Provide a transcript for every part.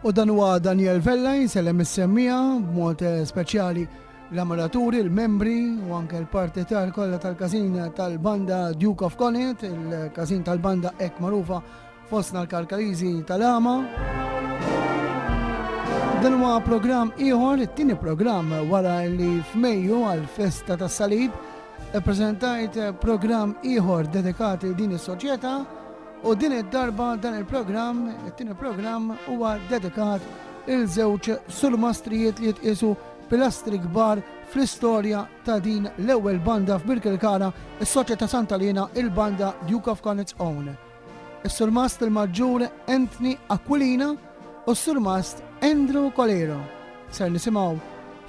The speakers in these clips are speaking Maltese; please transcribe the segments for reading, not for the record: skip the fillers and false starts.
U dan huwa Daniel Vella jinsellem is-semmija b'mod speċjali l-ammuraturi, il-membri u anke l-parti kollha tal-każin tal-Banda Duke of Connaught, il-każin tal-Banda hekk magħrufa fostna l-Karkaliżi tal-Ama. Dan huwa programm ieħor, it-tieni programm wara li f'Mejju għall-Festa tas-Salib ippreżentajt programm ieħor dedikati din is-soċjetà. U din id-darba dan il-programm, it-tieni programm huwa dedikat il-żewġ surmastrijiet li jitqisu pilastri kbar fl-istorja ta' din l-ewwel banda f'Mill-Kbar, is-Soċjetà Sant'Alina, il-Banda Duke of Connaught's Own. Is-surmast tal-Maġġur Anthony Aquilina u s-surmast Andrew Coleiro. Ser nisimgħu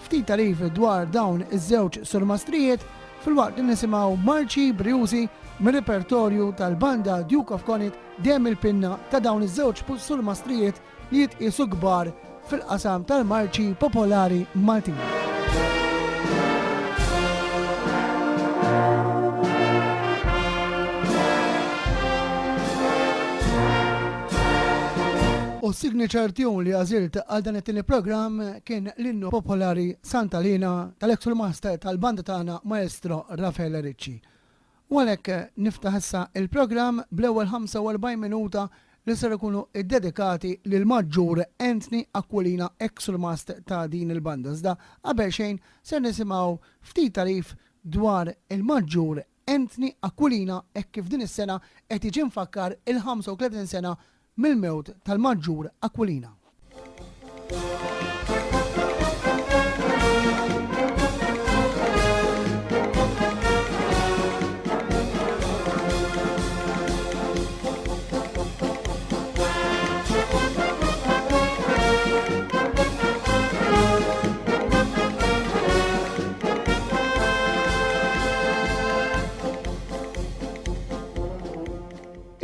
ftit tarif dwar dawn iż-żewġ surmastrijiet fil-waqt li nisimgħu marċi brjużi mir-repertorju tal-Banda Duke of Connaught dejjem il-pinna ta' dawn iż-żewġ surmastrijiet li jitqisu kbar fil-qasam tal-marċi popolari Maltin. U s-signature tune li għażilt għal dan it-tieni programm kien l-innu popolari Sant'Alina tal-eks-surmaster tal-banda tagħna Maestro Raffaele Ricci. U għalhekk niftaħ issa il-programm bl-ewwel 45 minuta li ser ikunu iddedikati lil Maġġur Anthony Aquilina, eks-surmaster ta' din il-banda. Iżda qabel xejn ser nisimgħu ftit tarif dwar il-Maġġur Anthony Aquilina hekk kif din is-sena qed jiġi mfakkar il-35 sena mill-mewt tal-Maġġur Aquilina.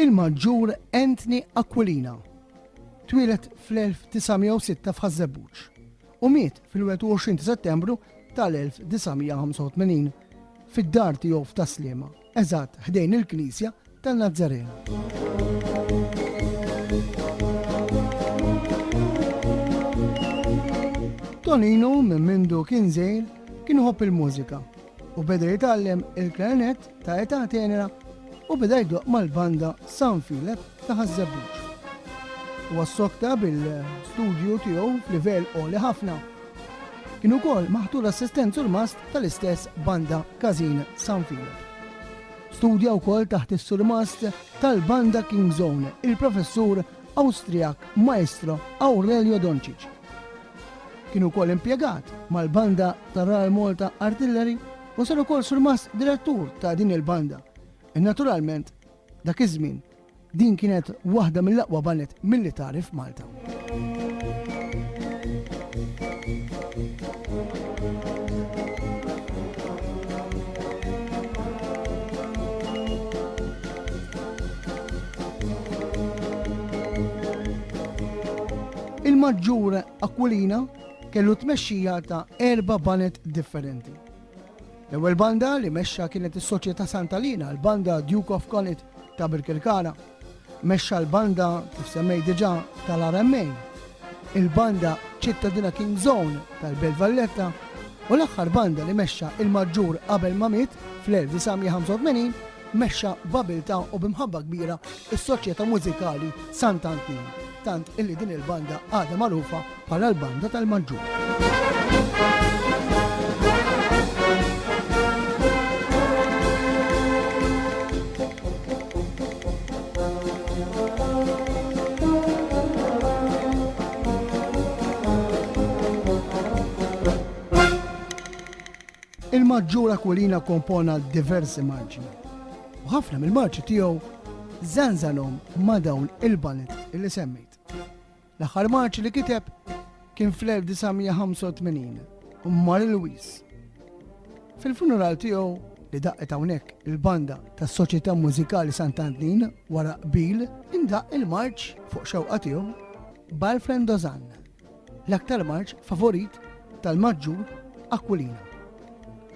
Il-Maġġur Anthony Aquilina twilet fl-1906 f'Ħażebbuġ u miet fil-21 Settembru tal-1985 fid-dar tiegħu f'Taslima, eżatt ħdejn il-Knisja tan-Nażarena. Tonino minn mindu kien żgħir kien iħobb il-mużika u beda jitgħallem il-klarinett ta' età tenera u beda jdoq mal-banda San Philip ta' Ħażebbuġ. U għas-sokta bil-studju tiegħu f'livell għoli ħafna. Kien ukoll maħtur assistent surmast tal-istess banda każin San Philip. Studja wkoll taħt is-surmast tal-banda King's Own, il-professur Awstrijak Maestro Aurelio Doncic. Kien ukoll impjegat mal-banda tar-Royal Malta Artillery u sar ukoll surmast direttur ta' din il-banda. Naturalment, dak iż-żmien din kienet waħda mill-aqwa banet militari f'Malta. Il-Maġġur Aquilina kellu tmexxija ta' 4 banet differenti. L-ewwel banda li mexxa kienet is-Soċjetà Sant'Alina, l-Banda Duke of Connaught ta' Mill-Kbar, mexxa l-banda kif semmej diġà tal-RMA, il-banda ċittadina King's Own tal-Belt Valletta u l-aħħar banda li mexxa il-Maġġur qabel ma miet fl-1985 mexxa b'abilta u b'imħabba kbira is-Soċjetà Mużikali Sant'Antin, tant illi din il-banda għadha magħrufa bħala l-Banda tal-Maġġur. Il-Maġġur Aquilina kompona diversi marċi. U ħafna mill-marċi tiegħu żanżanhom ma' dawn il-banet illi semmejt. L-aħħar marċi li kiteb kien fl-1985 u Mari Louise. Fil-funeral tiegħu li daqqet hawnhekk il-banda tas-Soċjetà Mużikali Sant'Antin wara qbil indaq il-marċ fuq xewqa tiegħu Balfrendozan, l-aktar marċ favorit tal-Maġġur Aquilina.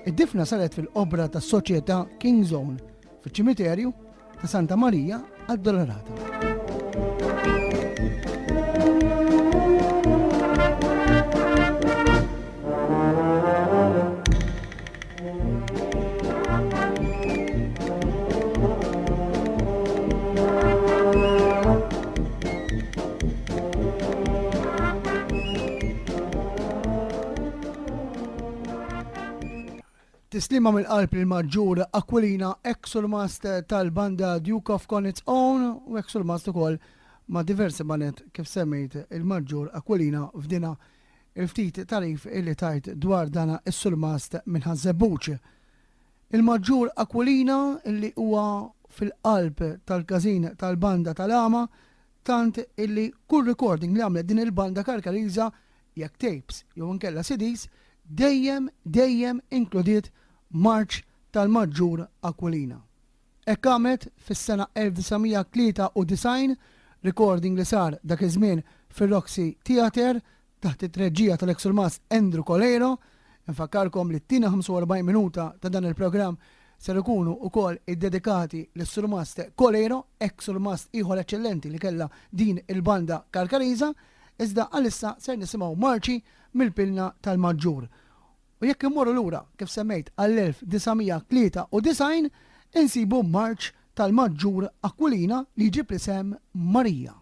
Id-difna saret fil-qobra tas-Soċjetà King's Own fiċ-ċimiterju ta' Santa Marija ad-Dolorata. Tislima mill-qalb il-Maġġur Aquilina, eks-surmast tal-Banda Duke of Connaught u eks-surmast ukoll ma' diversi banet kif semmejt il-Maġġur Aquilina f'dina il-ftit tarif illi tajt dwar dana is-surmast minn żewġ. Il-Maġġur Aquilina illi huwa fil-qalb tal-każin tal-Banda tal-Ama tant illi kull recording li għamlet din il-banda karkariża jekk tapes jew inkella CDs dejjem inkludiet marċ tal-Maġġur Aquilina. Hekk għamlet fis-sena 1993 recording li sar dak iż-żmien fir-Roxy Theatre taħt it-treġġija tal-eks-surmast Andrew Coleiro. Infakkarkom li t-tina 45 minuta ta' dan il-programm ser ikunu wkoll iddedikati lis-surmast Coleiro, eks-surmast ieħor eċċellenti li kellha din il-banda karkariża, iżda għalissa ser nisimgħu marċi mill-pinna tal-Maġġur. U jekk immorru lura kif semmejt għall-1993 insibu marċ tal-Maġġur Aquilina li jġib l-isem Marija.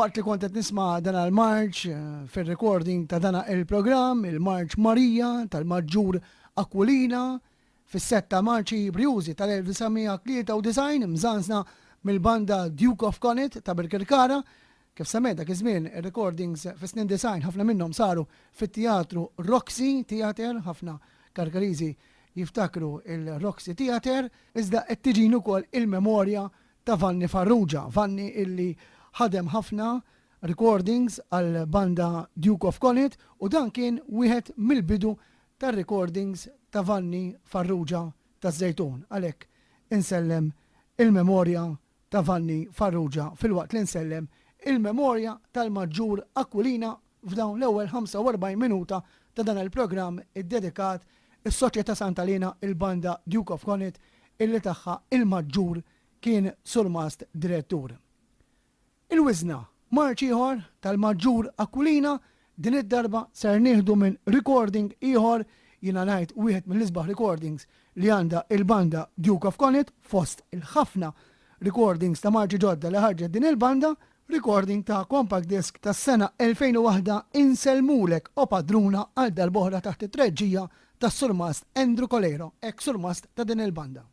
waqt li kont qed nisma' dan il-marċ fir-recording ta' dan il-programm, il-Marċ Marija tal-Maġġur Aquilina fis-7 Marċi Brjużi tal-1993 mżansna mill-banda Duke of Connaught ta' Mill-Kbar. Kif semmet dak iż-żmien ir-recordings fis-snin design ħafna minnhom saru fit-teatru Roxy Theater, ħafna Karkariżi jiftakru il-Roxy Theater, iżda qed tiġin ukoll il-memorja ta' Vanni Farrugia, Vanni illi ħadem ħafna recordings għal banda Duke of Connaught u dan kien wieħed mill-bidu tar-recordings ta' Vanni Farrugia taż-Żejtun. Għalhekk insellem il-memorja ta' Vanni Farrugia fil-waqt li nsellem il-memorja tal-Maġġur Aquilina f'dawn l-ewwel 45 minuta ta' dan il-programm iddedikat is-Soċjetà Sant'Alina il-banda Duke of Connaught illi tagħha il-Maġġur kien surmast direttur. Il-wiżna marċ ieħor tal-Maġġur Aquilina din id-darba ser nieħdu minn recording ieħor jiena ngħid wieħed mill-isbaħ recordings li għandha il-banda Duke of Connaught fost il-ħafna recordings ta' marċi ġodda li ħarġet din il-banda, recording ta' compact disc tas sena 2001 Inselmulek o Padruna għal dal-boħra taħt it-treġġija tas surmast Andrew Coleiro, eks-surmast ta' din il-banda.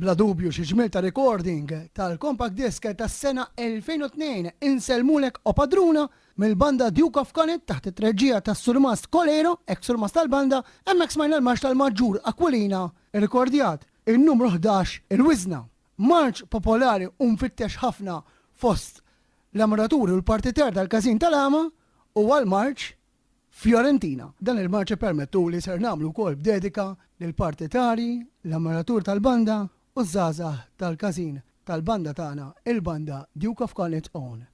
Bla dubju xi ġmil ta' recording tal-compact disc tas-sena 2002 inselmulek o padruna mill-banda Duke of Connaught taħt it-treġġija tas-Surmast Coleiro, eks-surmast tal-Banda, hemmhekk smajna l-marx tal-Maġġur Aquilina, irrekordjat in-numru 11 il-Wiżna. Marċ popolari u mfittex ħafna fost l-amuraturi u l-partiter tal-Każin tal-Ama u għal-marċ Fiorentina. Dan il-marċ permettu li ser nagħmlu wkoll b'dedika lill-partitari, l-amuratur tal-Banda u żgħażagħ tal-Każin tal-Banda tagħna, il-Banda Duke of Connaught own.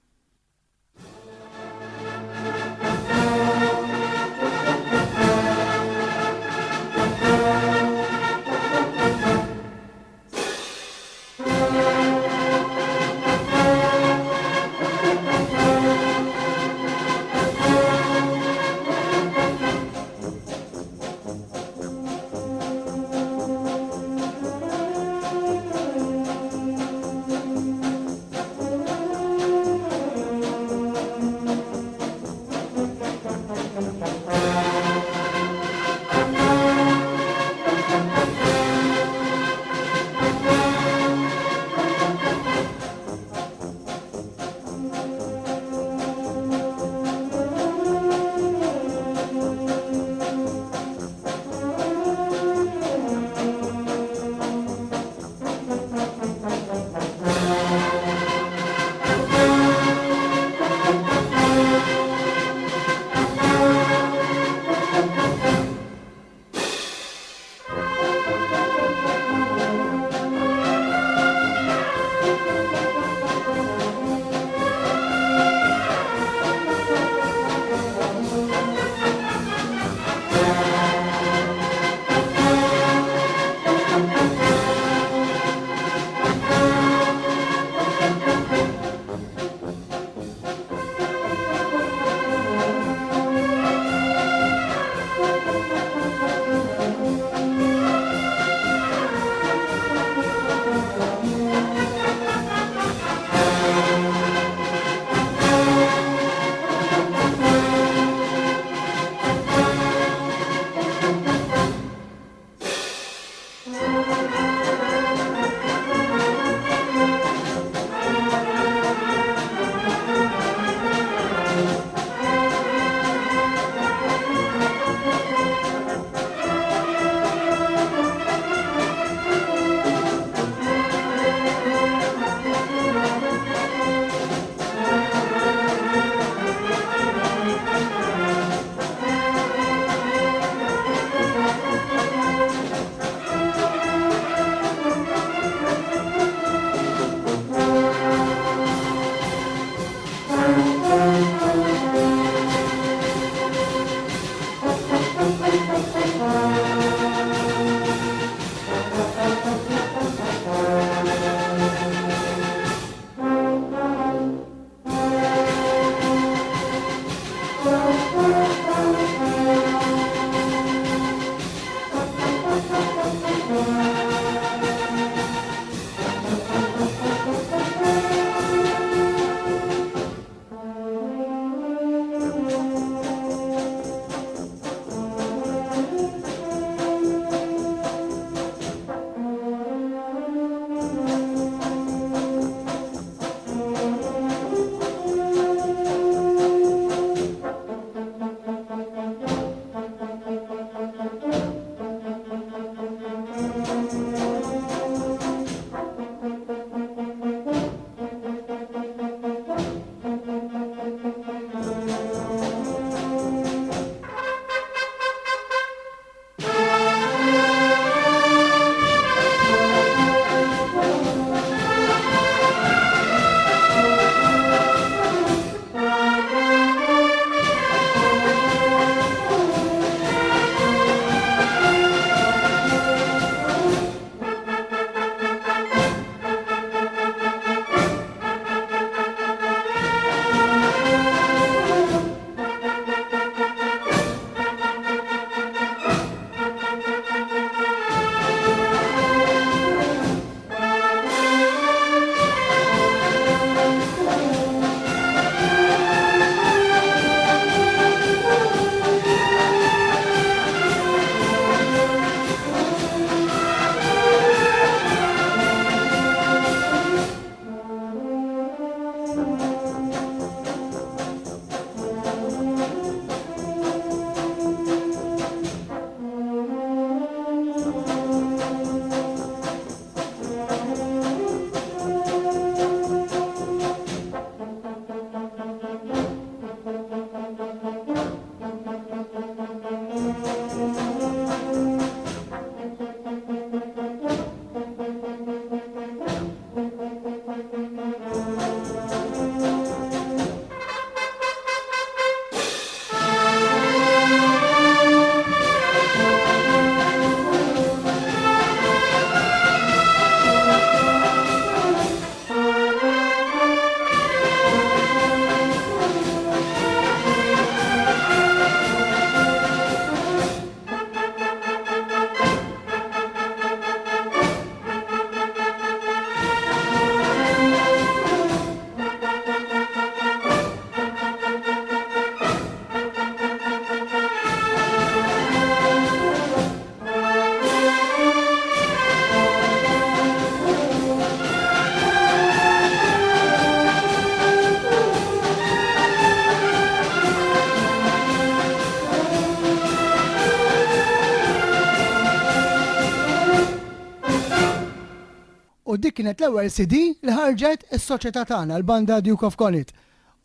dik kienet l-ewwel CD li ħarġet is-soċjetà tagħna l-Banda Duke of Connaught.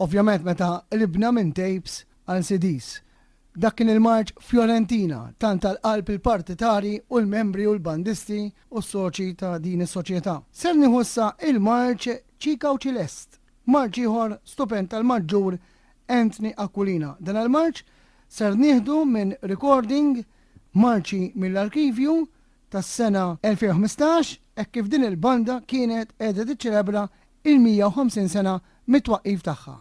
Ovvjament meta libna minn tapes għal CDs. Dak kien il-marċ Fiorentina, tant tal-qalb il-partitari u l-membri u l-bandisti u s-soċi ta' din is-soċjetà. Ser nieħussa il-marċ Ċika u Ċilest, marċ ieħor stupend tal-Maġġur Anthony Aquilina. Dan il-marċ ser nieħdu minn recording marċi mill-arkivju tas-sena 2015 hekk kif din il-banda kienet qiegħda tiċċelebra il-150 sena mit-twaqqif tagħha.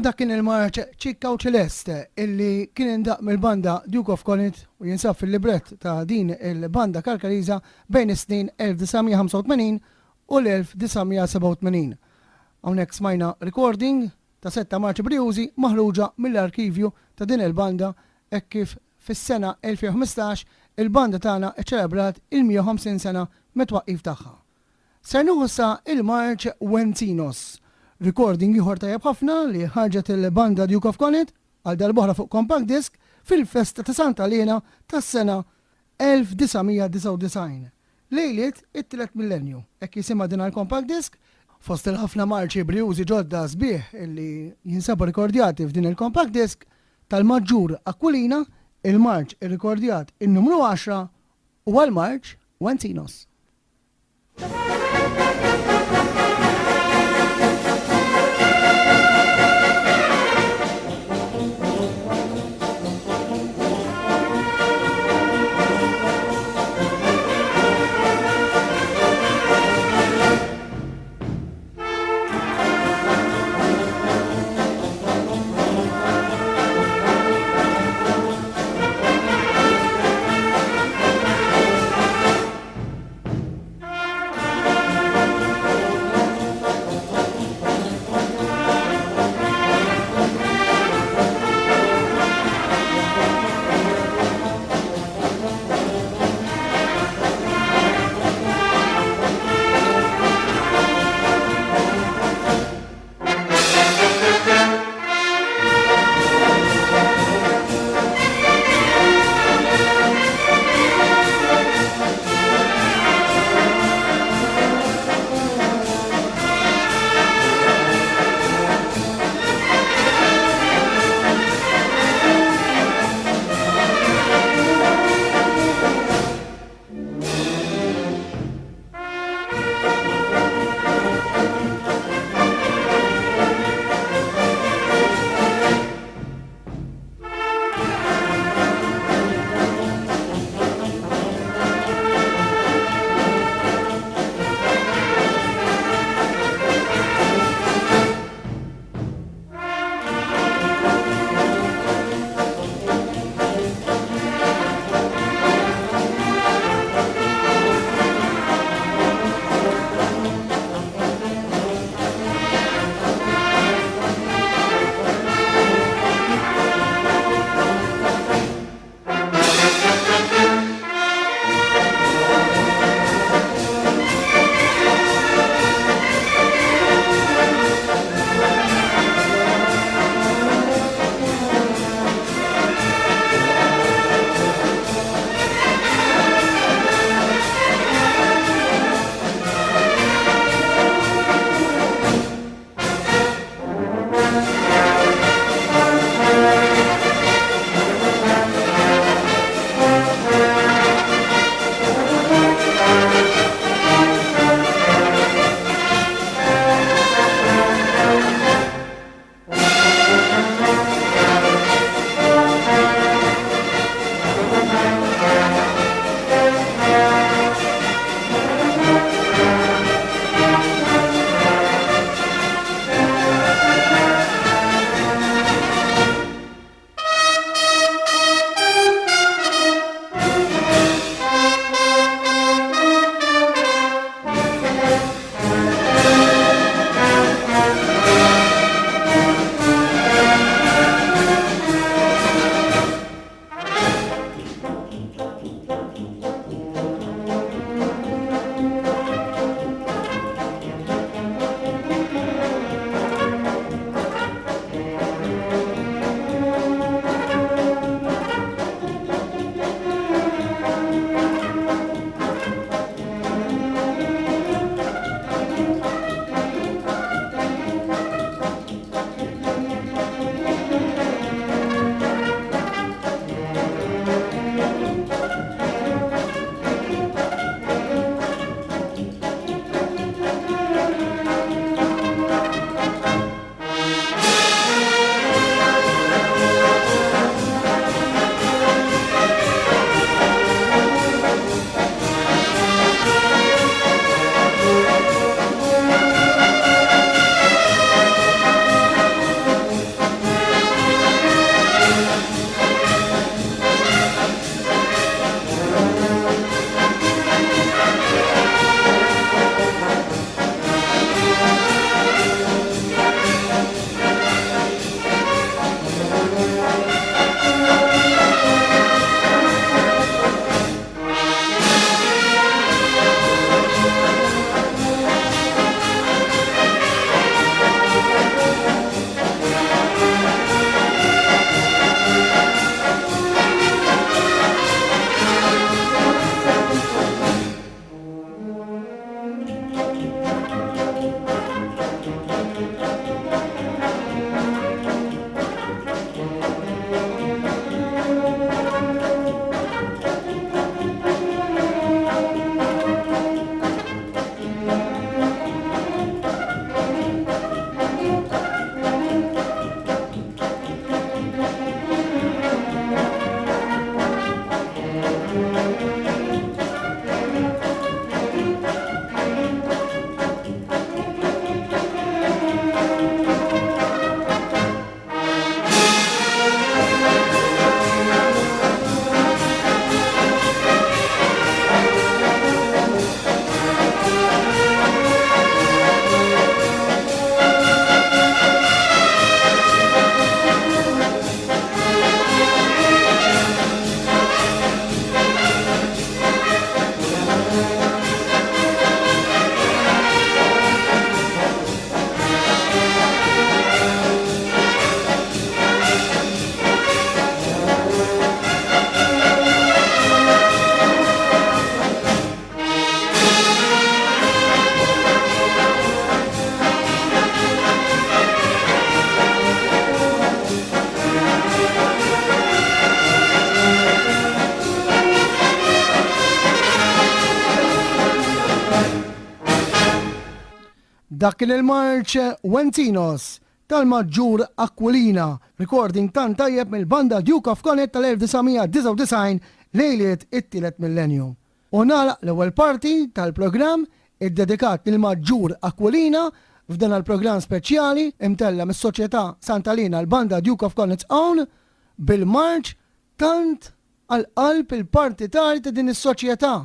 dak kien il-marċ ċikka u ċeleste illi kien indaq mill-banda Duke of Connaught u jinsab fil-librett ta' din il-banda Karkariża bejn is-snin 1985 u l-1987. Hawnhekk smajna recording ta' 7 marċi Briużi maħruġa mill-arkivju ta' din il-banda hekk kif fis-sena 2015 il-banda tagħna ċċelebrat il-150 sena mit-twaqqif tagħha. Ser nieħu sa il-marċ Wentinos, recording ieħor tajjeb ħafna li ħarġet il-banda Duke of Connaught għal darb'oħra fuq compact disc fil-festa ta' Santa Elena tas-sena 1999. Lejliet it-tielet millenju, hekk jisimha din għall-compact disc fost il-ħafna marċi Briużi ġodda sbieħ illi jinsabu rikordjati f'din il-compact disc tal-Maġġur Aquilina, il-marċ irrikordjat in-numru 10 u għal-marċ Wentinos. Dak kien il-marċ Wentinos tal-Maġġur Aquilina, recording tan tajjeb mill-Banda Duke of Connaught tal-1999 lejliet it-tielet millennium. U nagħlaq l-ewwel parti tal-programm iddedikat lill-Maġġur Aquilina f'dan il-programm speċjali imtella mis-Soċjetà Sant'Alina l-Banda Duke of Connaught Own bil-marċ tant għal-qalb il-partitari ta' din is-soċjetà,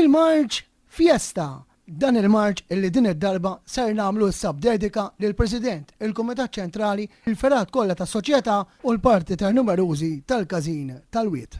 il-marċ Fiesta. Dan il-marċ illi din id-darba ser nagħmlu issa b'dedika lil President, il-Kumitat Ċentrali, il-Ferat kollha tas-soċjetà u l-parti ta' numerużi tal-każin tal-Wied.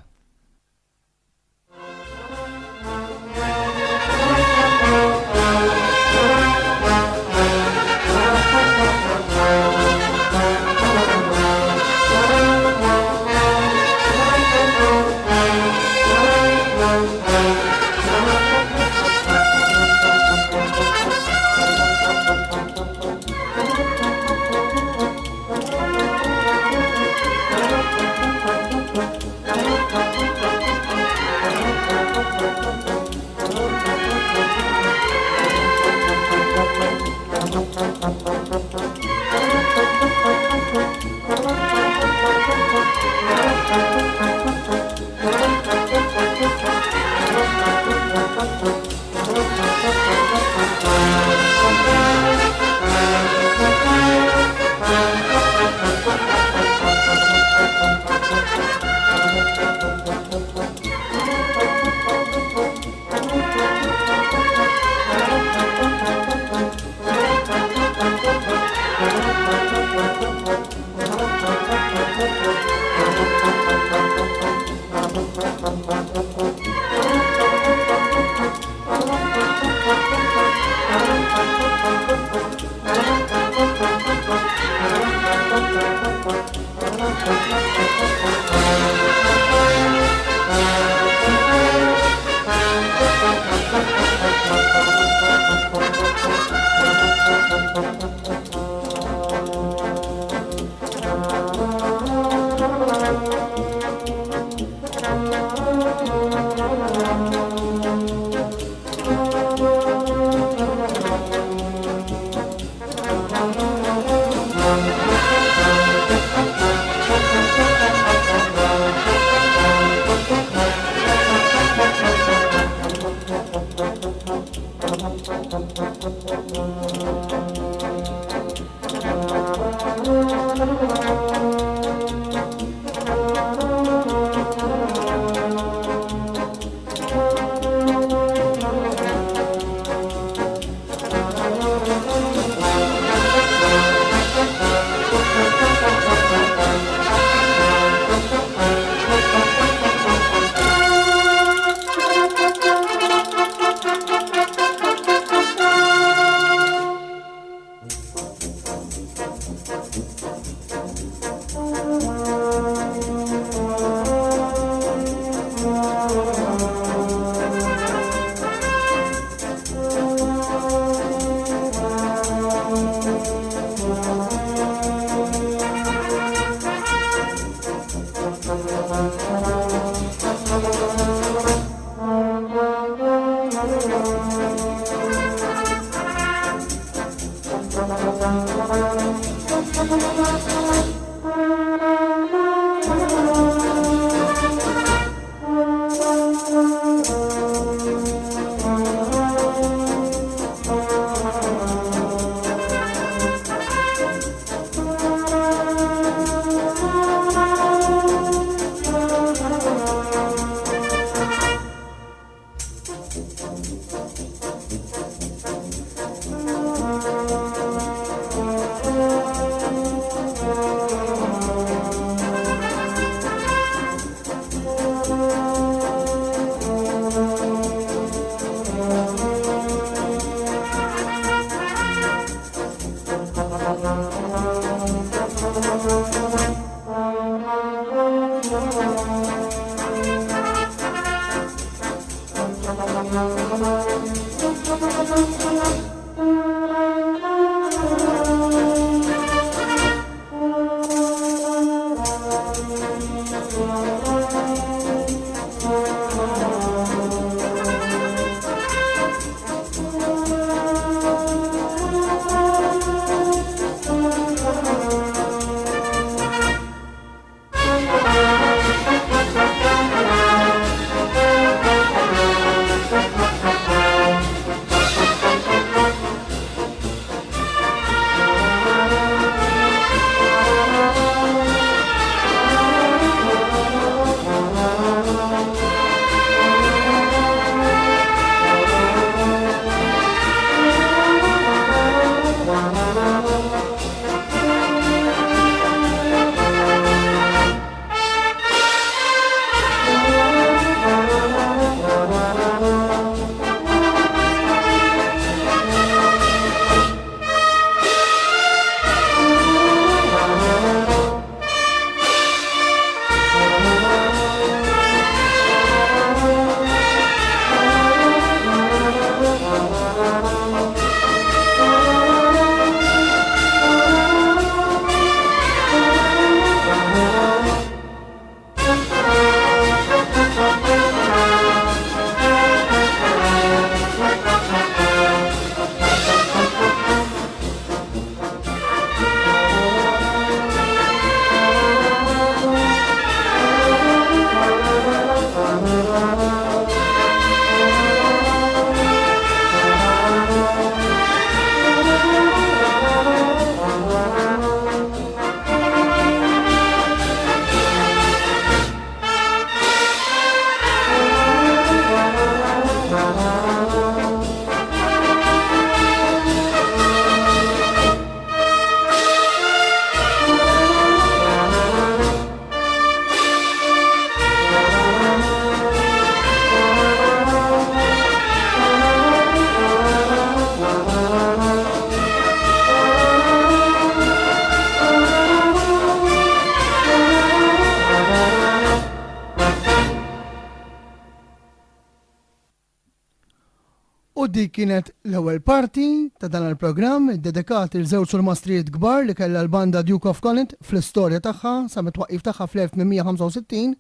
U dik kienet l-ewwel parti ta' dan il-programm dedikati l żewġ surmastrijiet kbar li kellha l-banda Duke of Connaught fl-istorja tagħha sa mit-twaqqif tagħha fl-1865,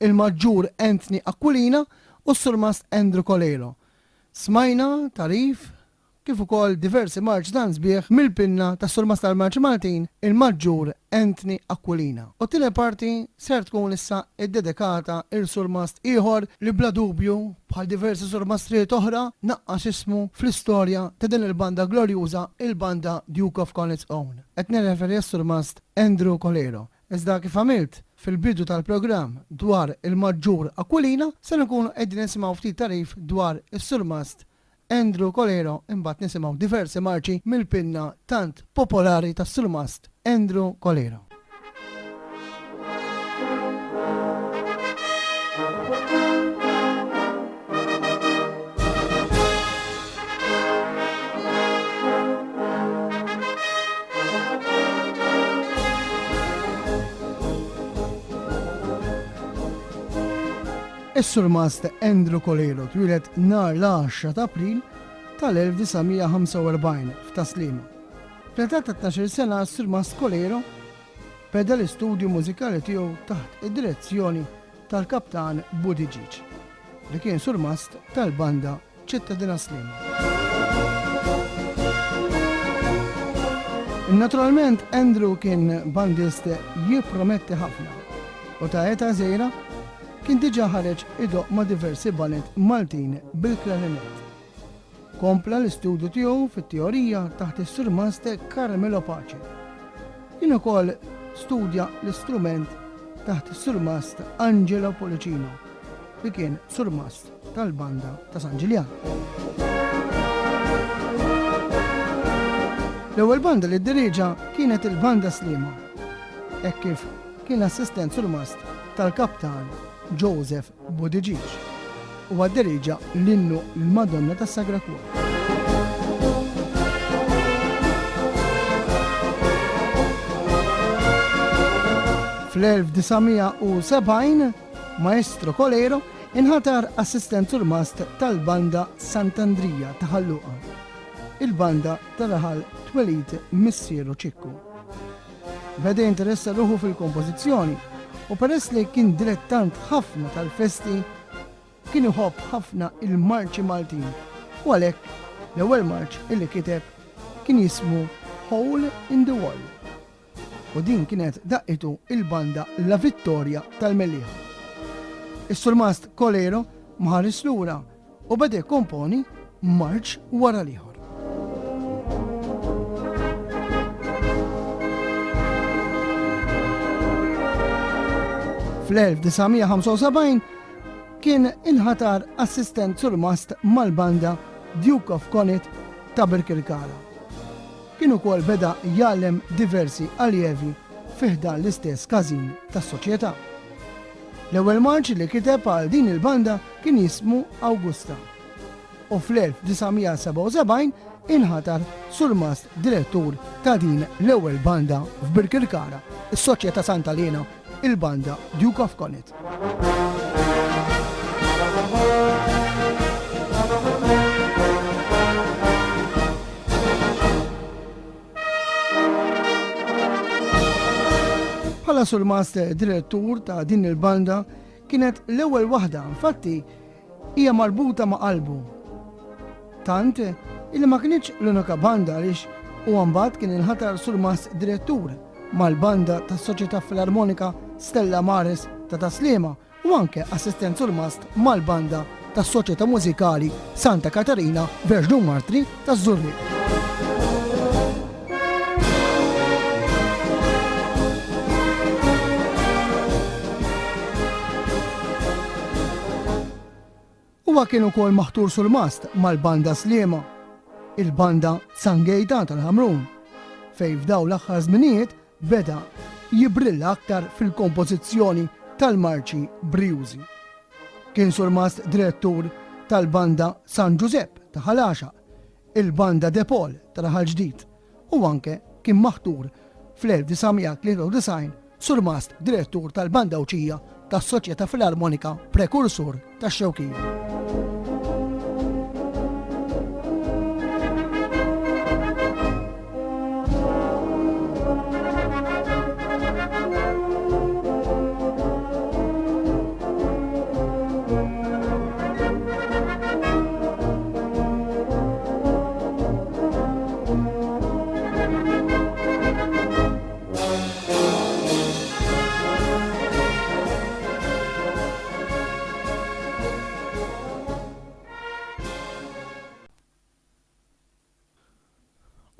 il-Maġġur Anthony Aquilina u s-surmast Andrew Coleiro. Smajna tarif kif ukoll diversi marċ dan sbieħ mill-pinna tas-surmast tal-marċi Maltin, il-Maġġur Anthony Aquilina. U tieni parti ser tkun issa iddedikata il-surmast ieħor li bla dubju bħal diversi surmastrijiet oħra naqqas ismu fl-istorja ta' din il-banda glorjuża, il-banda Duke of Connaught's Own. Qed nirreferi għas-surmast Andrew Coleiro. Iżda kif għamilt fil-bidu tal-programm dwar il-Maġġur Aquilina, se nkunu qegħdin nisimgħu ftit tarif dwar is-surmast Andrew Coleiro, imbagħad nisimgħu diversi marċi mill-pinna tant popolari tas-surmast Andrew Coleiro. Is-surmast Andrew Coleiro twilet nhar l-10 ta' April tal-1945 f'Taslima. Fl-età ta' 12 sena s-surmast Coleiro beda l-istudju mużikali tiegħu taħt id-direzzjoni tal-kaptan Buddy Ġiġ, li kien surmast tal-banda ċittadina Slima. Naturalment Andrew kien bandist jipprometti ħafna u ta' età żgħira kien diġà ħareġ idoq ma' diversi banet Maltin bil-klarinet. Kompla l-istudju tiegħu fit-teorija taħt is-surmast Carmelo Pace. Kien ukoll studja l-istrument taħt is-surmast Angelo Policino, li kien surmast tal-banda ta' San Ġiljan. L-ewwel banda li ddiriġa kienet il-banda Slima, hekk kif kien assistent surmast tal-kaptan Joseph Buddy Ġiġ u għad-diriġa l-innu l-Madonna tas-Sagra Kuor. Fl-1970 Maestro Coleiro inħatar assistent surmast tal-banda Sant'Andrija ta' Ħalluqa, il-banda tal-raħal twelid missieru Ċikku. Beda interessa ruħu fil-kompożizzjoni u peress li kien dilettant ħafna tal-festi, kien iħobb ħafna il-marċi Maltin u għalhekk l-ewwel marċ illi kiteb kien jismu Hole in the Wall. U din kienet daqqitu il-banda La Vittoria tal-Mellieħ. Is-surmast Coleiro maħares lura u beda komponi marċ wara l-ieħor. Fl-1975 kien inħatar assistent surmast mal-banda Duke of Connaught ta' Birkirkara. Kien ukoll beda jgħallem diversi allievi fiħdan l-istess każin tas-soċjetà. L-ewwel marċ li kiteb għal din il-banda kien jismu Awgusta. U fl-1977 inħatar surmast direttur ta' din l-ewwel banda f'Birkirkara, is-Soċjetà Santa Lena, il-banda Duke of Connaught. Bħala surmast direttur ta' din il-banda kienet l-ewwel waħda, infatti hija marbuta ma' qalbu. Tant illi ma kienx l-unika banda għaliex huwa mbagħad kien inħatar surmast direttur mal-banda tas-Soċjetà Filarmonika Stella Maris ta' Taslima u anke assistent surmast mal-banda tas-Soċjetà Mużikali Santa Caterina Verġnu Martri taż-Żurriq. Huwa kien ukoll maħtur surmast mal-banda Slima, il-banda Sangejta tal-Ħamrun, fejn f'dawn l-aħħar żminijiet beda jibrilla aktar fil-kompożizzjoni tal-marċi Briużi. Kien surmast direttur tal-banda San Giuseppe ta' Ħalaxa, il-banda De Paul ta' Raħal Ġdid u anke kien maħtur fl-1993 surmast direttur tal-banda Uċija tas-Soċjetà Filarmonika prekursur tax-Xewkija.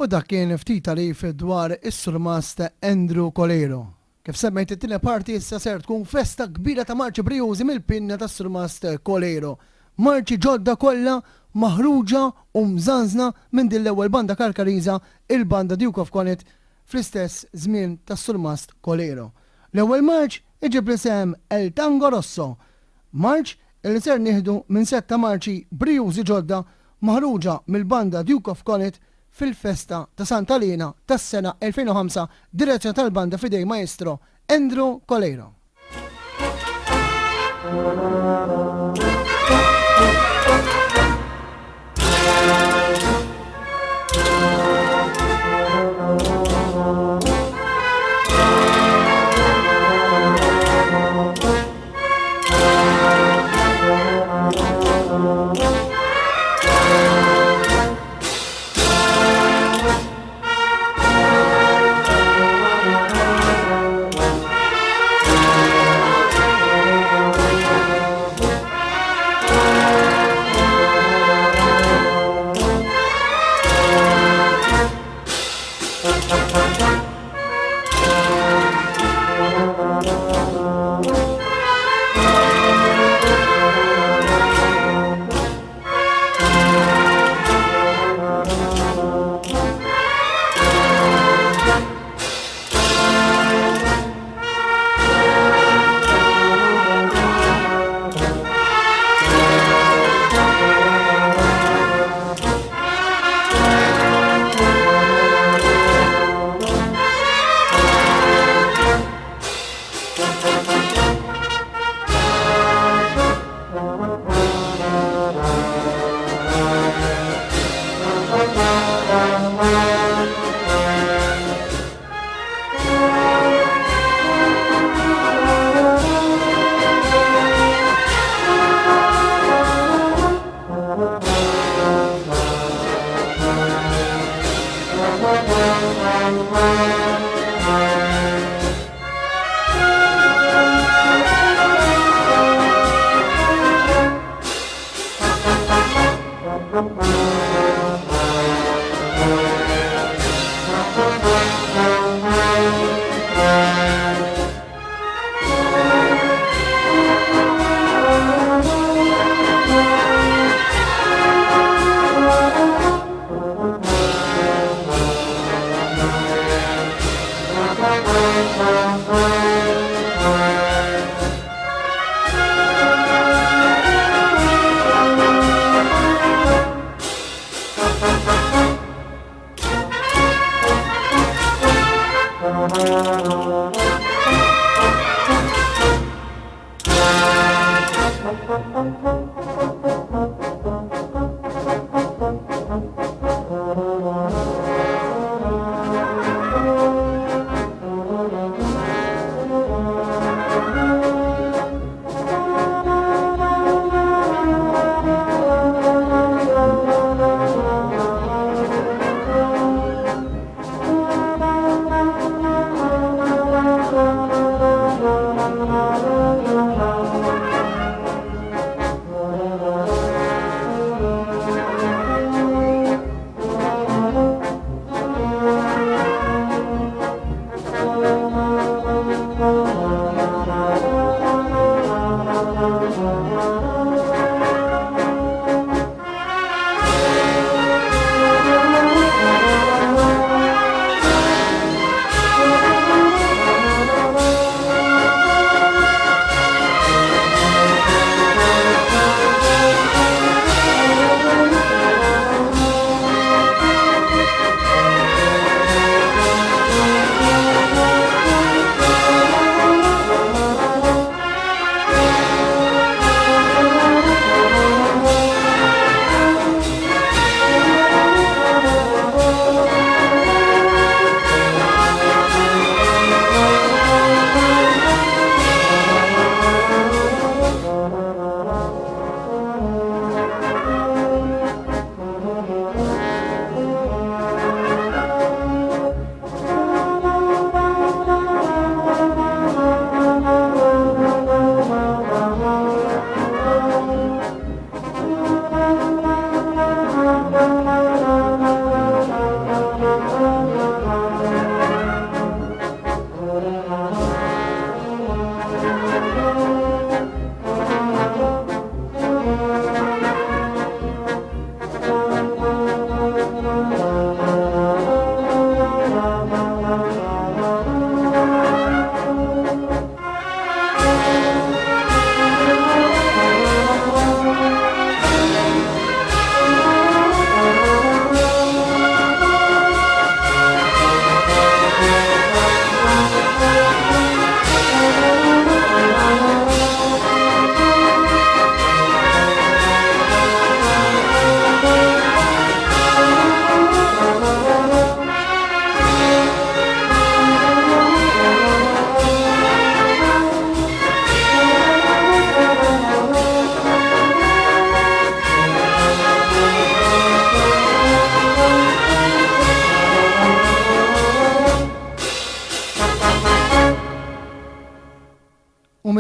U dak kien ftit tarif dwar is-surmast Andrew Coleiro. Kif semmejt it-tieni parti issa ser tkun festa kbira ta' marċi brijużi mill-pinna tas-surmast Coleiro. Marċi ġodda kollha maħruġa u mżanżna minn din l-ewwel banda karkariża il-banda Duke of Connaught fl-istess żmien tas-surmast Coleiro. L-ewwel marċ iġib l-isem El Tango Rosso. Marċ li ser nieħdu minn setta marċi brijużi ġodda maħruġa mill-banda Duke of Connaught fil-festa ta' Sant'Alina tas-sena 2005 direzzjoni tal-banda fidej maestro Andrew Coleiro.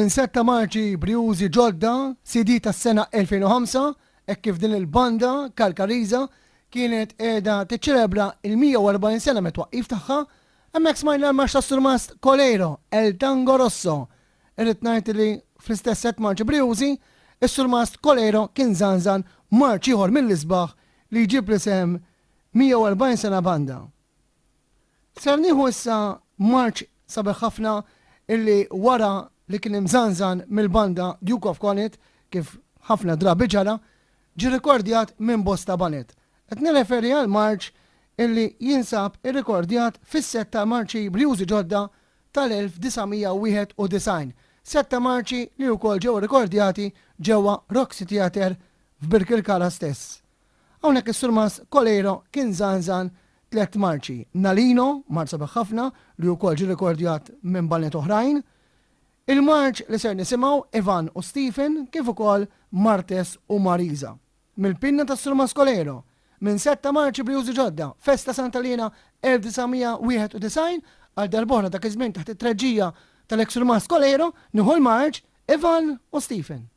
minn setta marċi brjużi ġodda CD tas-sena 2005 hekk kif din il-banda Kalkariza kienet qiegħda tiċċelebra il-140 sena mit-twaqqif tagħha, hemmhekk smajna l-marx tas-Surmast Coleiro, El Tango Rosso. Irrid ngħid li fl-istess sett marċi brjużi, is-Surmast Coleiro kien żanżan marċ ieħor mill-isbaħ li jġib l-isem 140 sena banda. Ser nieħu issa marċ sabiħ ħafna illi wara li kien imżanżan mill-banda Duke of Connaught kif ħafna drabi ġara, ġi rekordjat minn bosta banet. Qed nirreferi għal marċ illi jinsab irrekordjat fis-setta marċi brjużi ġodda tal-1991. Setta marċi li wkoll ġew rekordjati ġewwa Roxy Theatre f'Birkirkara stess. Hawnhekk is-Surmast Coleiro kien żanżan 3 marċi. Nalino, marċ sabiħ ħafna li wkoll ġie rekordjat minn banet oħrajn. Il-marċ li ser nisimgħu Ivan u Stephen kif ukoll Martes u Marisa. Mill-pinna tas-Surmast Coleiro minn setta marċi brjużi ġodda Festa Sant'Alina 1991 għal darbora dak iż-żmien taħt it-treġġija tal-eks-Surmast Coleiro nieħu l-marċ Ivan u Stephen.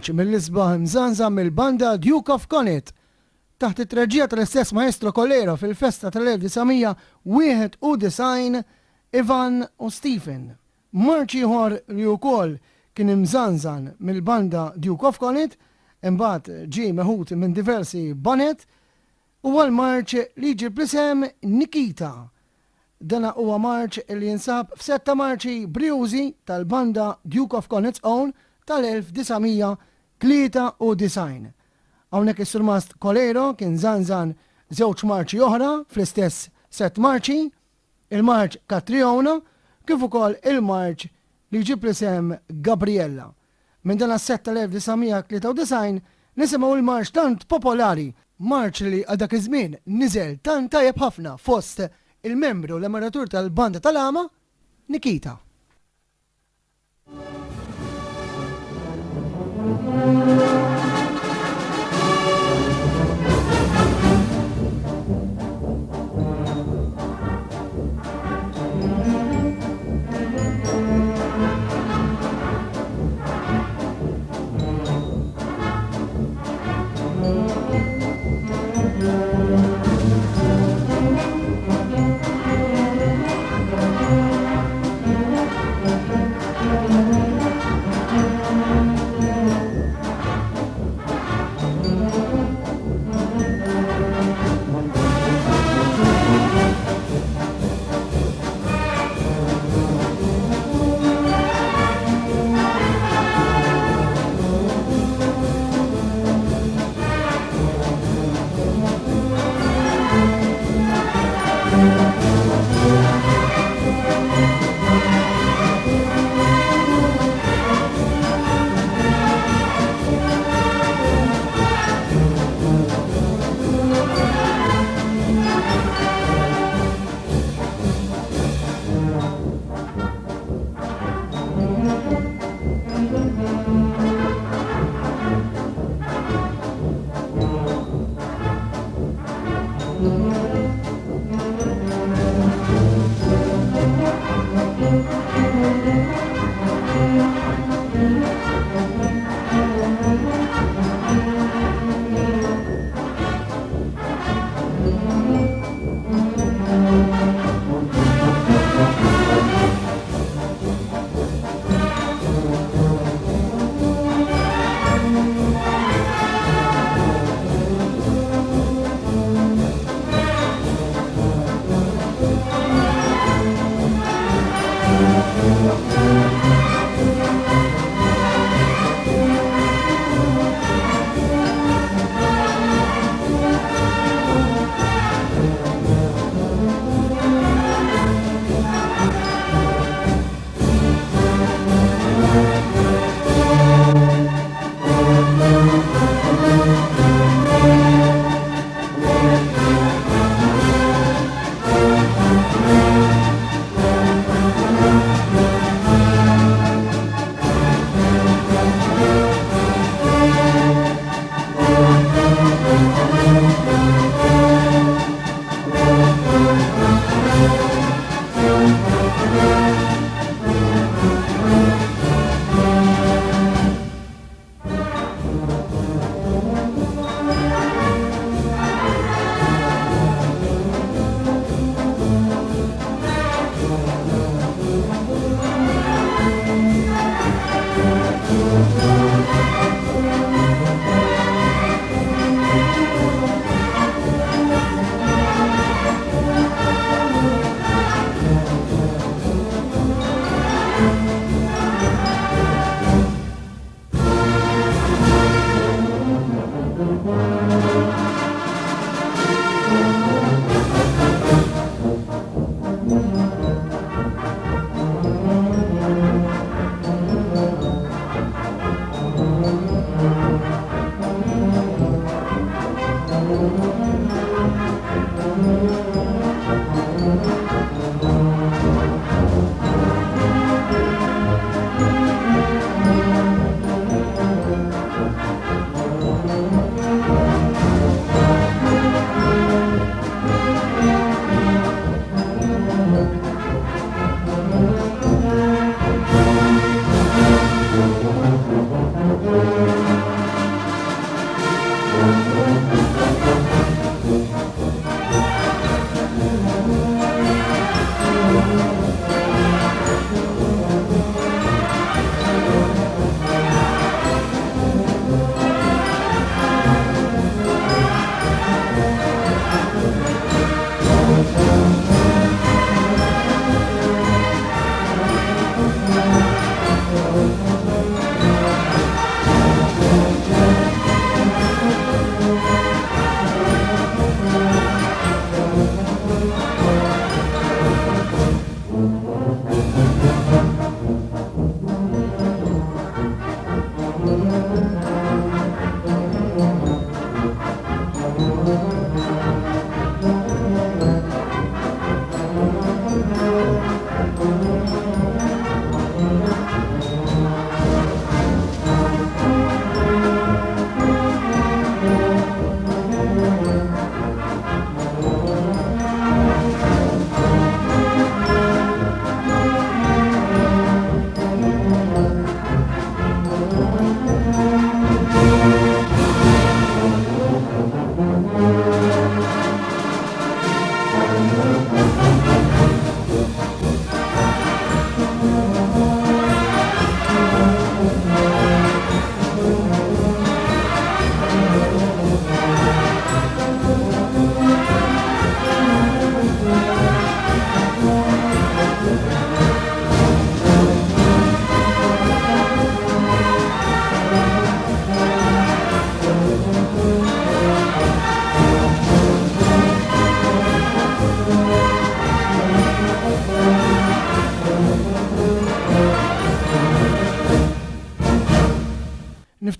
Marċ mill-isbaħ mżanza mill-Banda Duke of Connaught taħt it-treġija tal-istess Maestro Coleiro fil-festa tal-1991 Ivan u Stephen. Marċ ieħor li wkoll kien imżanżan mill-Banda Duke of Connaught imbagħad ġie meħud minn diversi banet huwa l-marċ li ġie bl-isem Nikita. Dana huwa marċ li jinsab f'6 marċi Briużi tal-Banda Duke of Connaught's Own tal-1993. Hawnhekk is-Surmast Coleiro kien żanżan żewġ marċi oħra fl-istess 7 marċi, il-marċ Katriona kif ukoll il-marċ li ġib l-isem Gabriella. Minn dan as-set tal-1993 nisimgħu il-marċ tant popolari, marċ li għal dak iż-żmien niżel tant tajjeb ħafna fost il-membru l-emeratur tal-Banda tal-Ama, Nikita.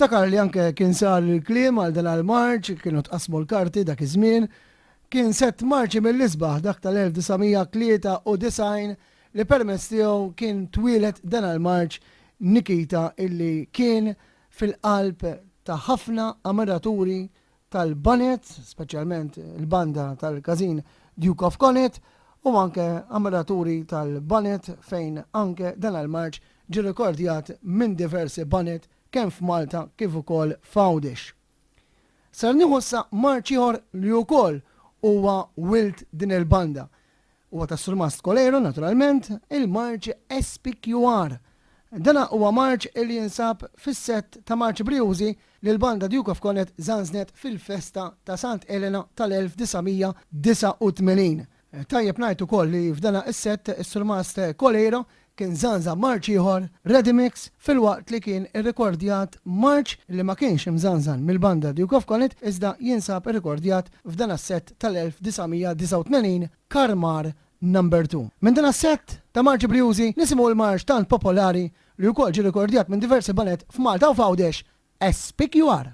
Niftakar li anke kien sar il-kliem għal dan għal-marċ, kienu tqasmu l-karti dak iż-żmien, kien set marċi mill-isbaħ dak tal-1993 li permezz tiegħu kien twilet dan għal-marċ Nikita illi kien fil-qalb ta' ħafna ammiraturi tal-Banet, speċjalment il-banda tal-Kazin Duke of Connaught, u anke ammiraturi tal-Banet fejn anke dan għal-marċ ġi rekordjat minn diversi Banet kemm f'Malta kif ukoll f'Għawdex. Sar nieħu sa marċ ieħor li wkoll huwa wilt din il-banda. Huwa tas-Sur Coleiro naturalment, il-marċ SPQR. Dana huwa marċ li jinsab fis-sett ta' Marċ Briużi li l-banda Duke of Connaught żanżnet fil-festa ta' Sant Elena tal-1989. Tajjeb ngħid ukoll li f'dana is-sett is-Sur Coleiro kien żanża marċ ieħor Redimix fil-waqt li kien irrekordjat marċ li ma kienx imżanżan mill-banda Duke of Connaught iżda jinsab irrekordjat f'dan is-sett tal-1989 Karmar Number 2. Minn dan is-sett ta' Marċ Briużi nisimgħu l-marċ tant popolari li wkoll ġie rekordjat minn diversi banet f'Malta u f'Għawdex SPQR.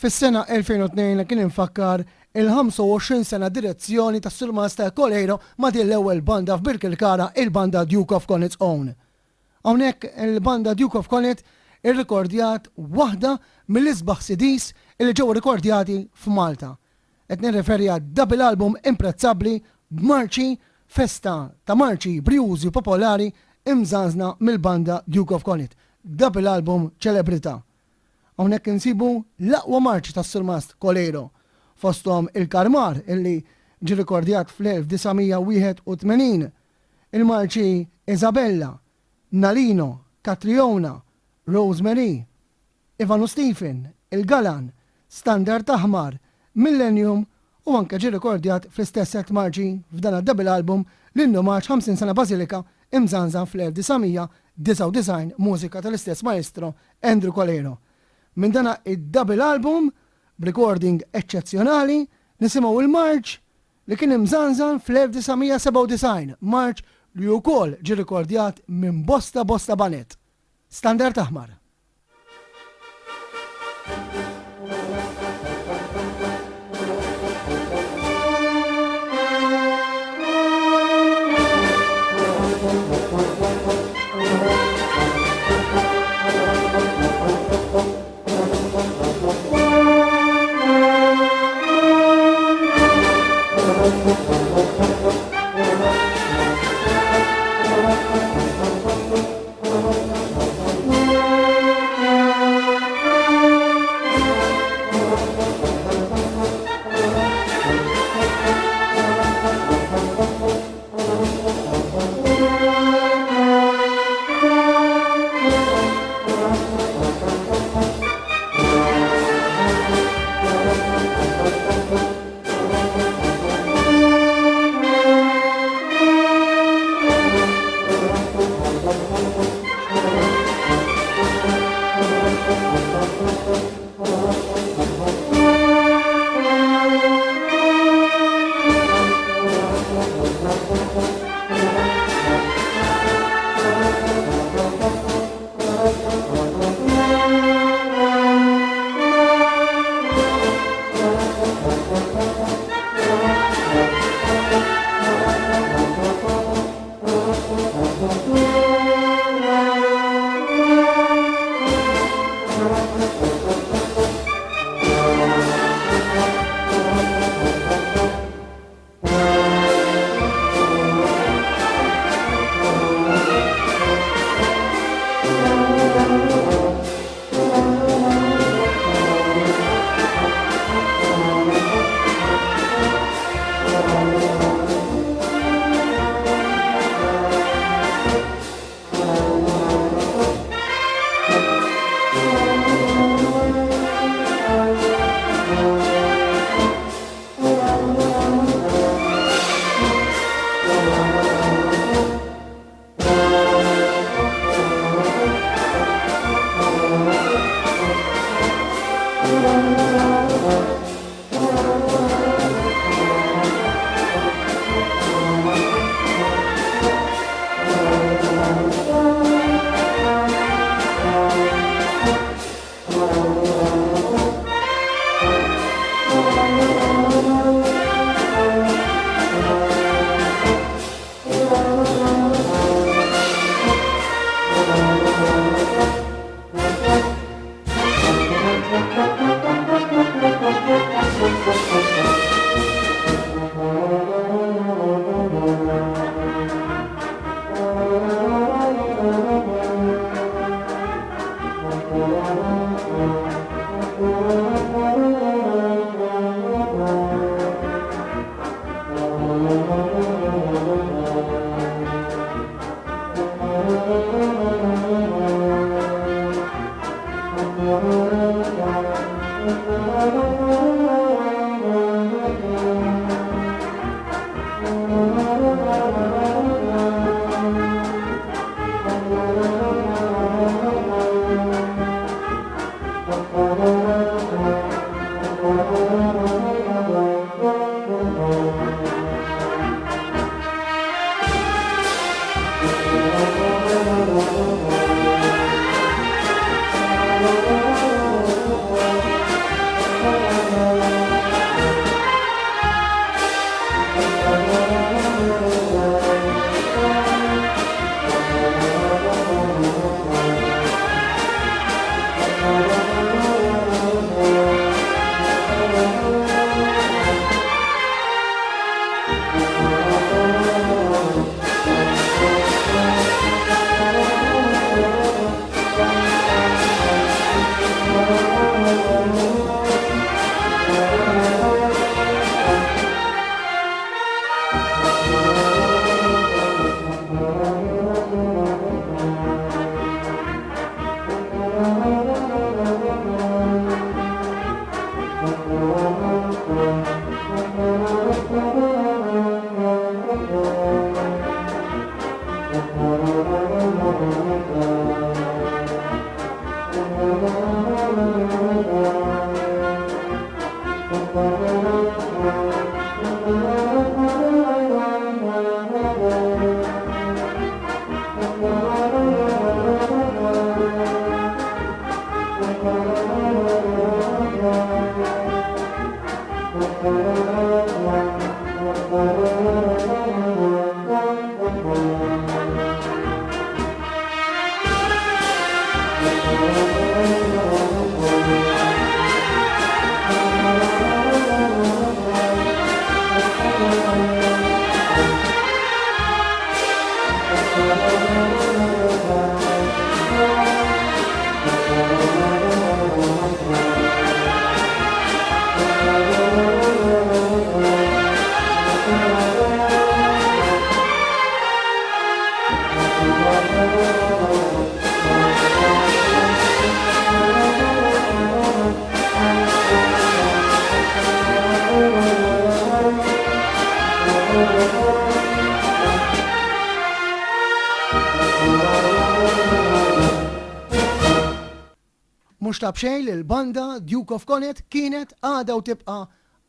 Fis-sena 2002 kien infakkar il-25 sena direzzjoni tas Sur Master Coleiro ma' din l-ewwel banda f'Mill-Kbar il-banda Duke of Connaught's Own. Hawnhekk il-banda Duke of Connaught irrikordjat waħda mill-isbaħ CDs li ġew rikordjati f'Malta. Qed nirreferi għad double album imprezzabbli b'marċi festa ta' marċi brjużi popolari imżanżna mill-banda Duke of Connaught. Double album ċelebrità. Hawnhekk insibu l-aqwa marċi tas Sur Master Coleiro fosthom il-Karmar illi ġi rikordjat fl-1981, il-marċi Isabella, Nalino, Katriona, Rosemary, Ivanu Stephen, il-Galan, Standard Aħmar, Millennium u anke ġi rikordjat fl-istess set marċi f'dan double album l-innu marċ 50 sena Basilika imżanżan fl-1999 mużika tal-istess maestro Andrew Coleiro. Min dana id-double album b'recording eċċezzjonali nisimgħu il-marċ li kien imżanżan fl-1997, marċ li wkoll ġie rikordjat minn bosta banet. Standard Aħmar. Mhux tabxejn li l-Banda Duke of Connaught kienet għada u tibqa'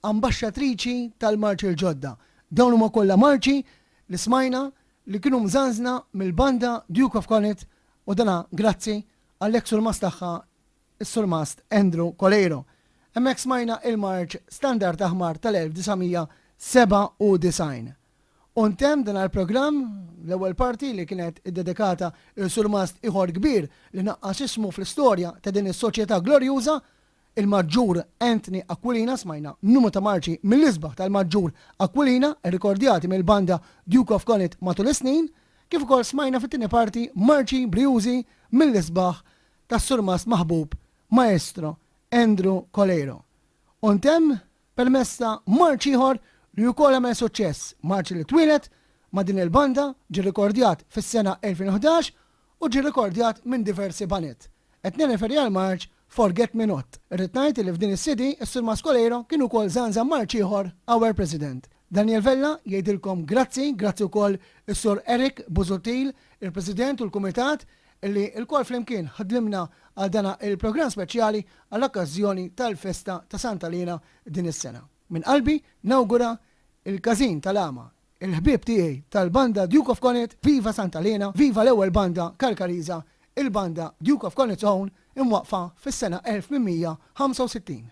ambaxxatriċi tal-marċi l-ġodda. Dawn huma kollha marċi li smajna li kienu mżanżna mill-Banda Duke of Connaught u dana grazzi għall-eks-surmast tagħha is-surmast Andrew Coleiro. Hemmhekk smajna il-marċ standard aħmar tal-1997. Untem dan għal-programm l-ewwel parti li kienet iddedikata il-surmast ieħor kbir li naqqas ismu fl-istorja ta' din is-soċjetà glorjuża, il-Maġġur Anthony Aquilina, smajna numru ta' marċi mill-isbaħ tal-Maġġur Aquilina rikordjati mill-Banda Duke of Connaught matul is-snin, kif ukoll smajna fit-tieni parti marċi brjużi mill-isbaħ tas-surmast maħbub Maestro Andrew Coleiro. Untem permessa marċi ieħor li wkoll għamel suċċess, marċi li twilet ma' din il-banda ġi rikordjat fis-sena 2011 u ġi rikordjat minn diversi banet. Qed nirreferi għal marċ Forget Me Not. Irrid ngħid li f'din is-sidi is-surmast Coleiro kienu wkoll żanża marċ ieħor Our President. Daniel Vella jgħidilkom grazzi wkoll is-sur Eric Buzutil, il-President u l-Kumitat illi l-kol flimkien ħadlimna għal dana il-programm speċjali għall-okkażjoni tal-festa ta' Sant'Alina din is-sena. Min qalbi nawgura il-każin tal-ama, il-ħbieb tiegħi tal-Banda Duke of Connaught, viva Sant'Alina, viva l-ewwel banda Kalkariza, il-Banda Duke of Connaught Own imwaqfa fis-sena 1865.